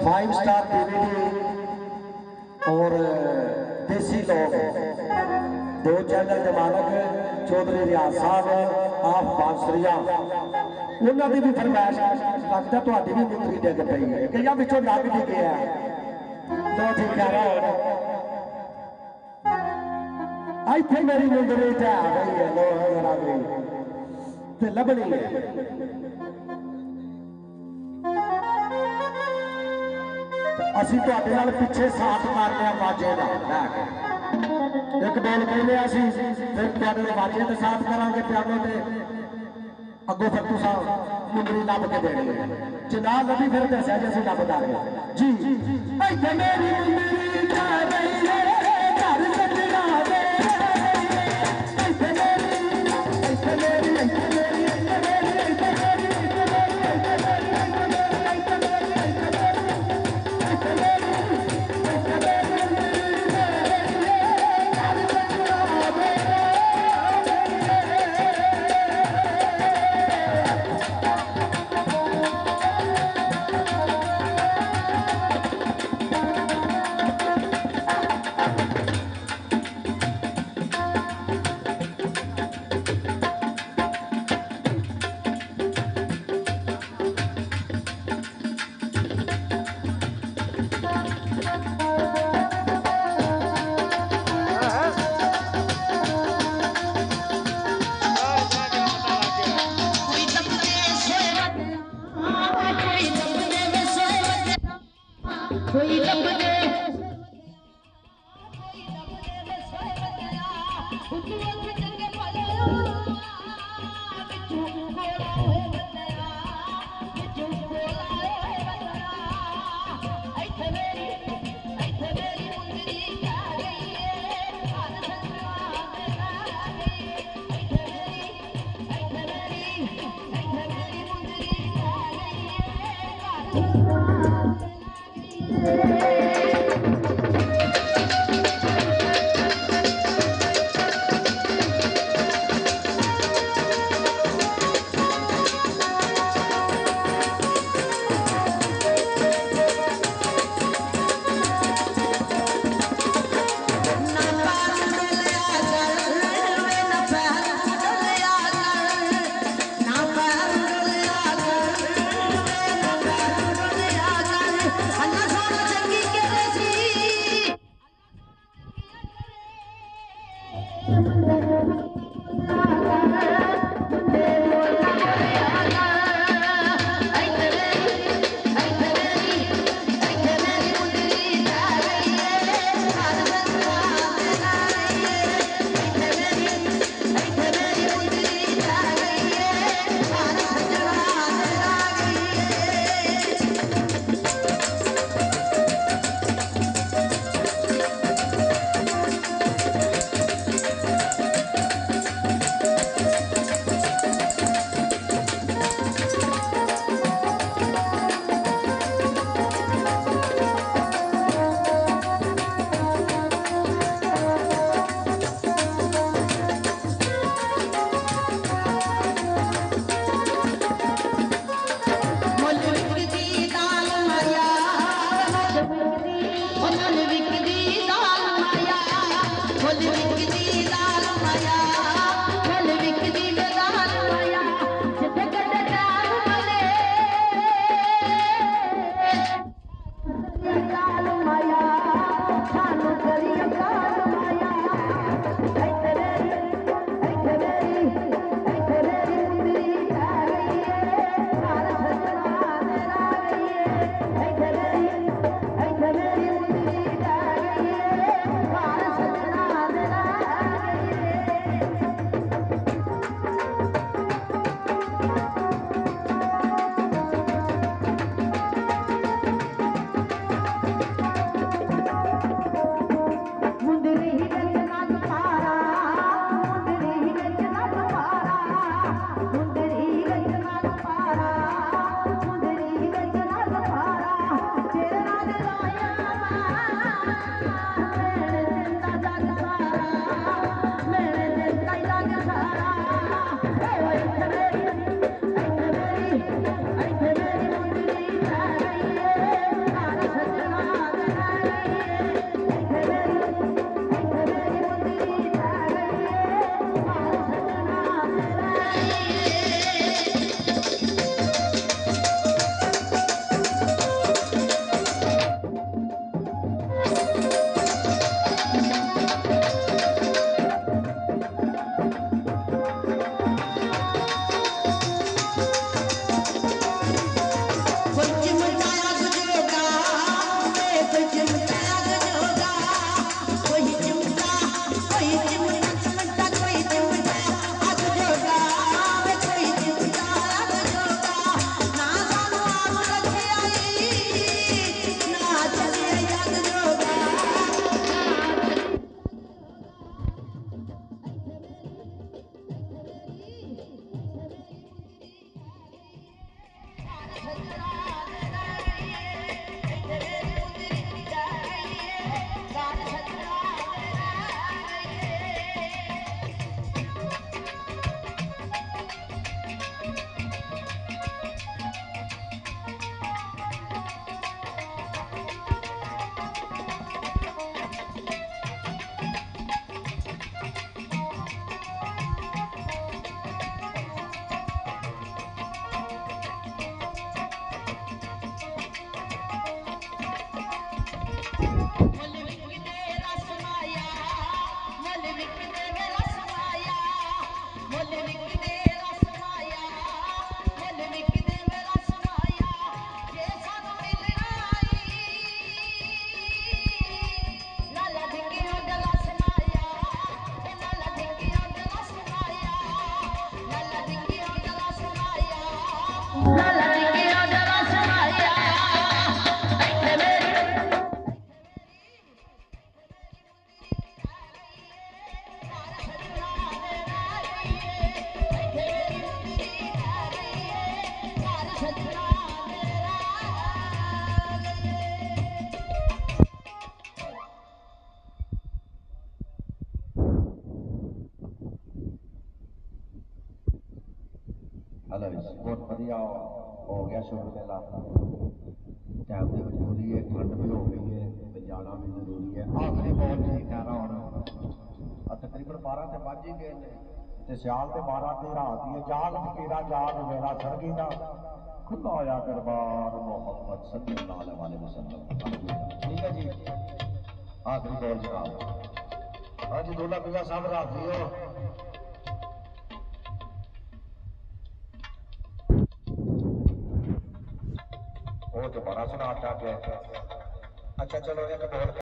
5 star DVD और देसी लोग दो चैनल के मालक चौधरी रियाज साहब आप बांसुरिया उन्होंने भी फरमाइश लगता थोड़ी भी मुंदरी डिग पई है कई पिछों लग भी गया तो ठीक है इतने मेरी मुंदरी ढह गई है लो जरा गई लभनी है असी पिछे साथ मारने बाजे का एक बेल कहने असी फिर तुहाडे बाजे के साथ करांगे पियानो ते अगों फिर तुसा मुंदरी लभ के देनी है जना लभी फिर दस्या जी असीं लभ दांगे जी इत्थे मेरी मुंदरी जा गई है घर सजना दे इत्थे मेरी हेलो बहुत बढ़िया हो गया शुरू मेला टाइम की मजबूरी है ठंड भी हो गई है तो जाना भी जरूरी है आखिरी बॉल जी कहना होना तकरीबन 12 ते बज ही गए ते सियाल ते 12 ते रात ही है जाग फकीरा जाग वेला सरगी दा खुला होया दरबार मोहम्मद सल्लल्लाहु अलैहि वसल्लम ठीक है जी आखिरी बॉल जनाब हाँ जी दूल्हा मियां साहब रात लियो वो तो बड़ा सुना अच्छा चलो एक बॉल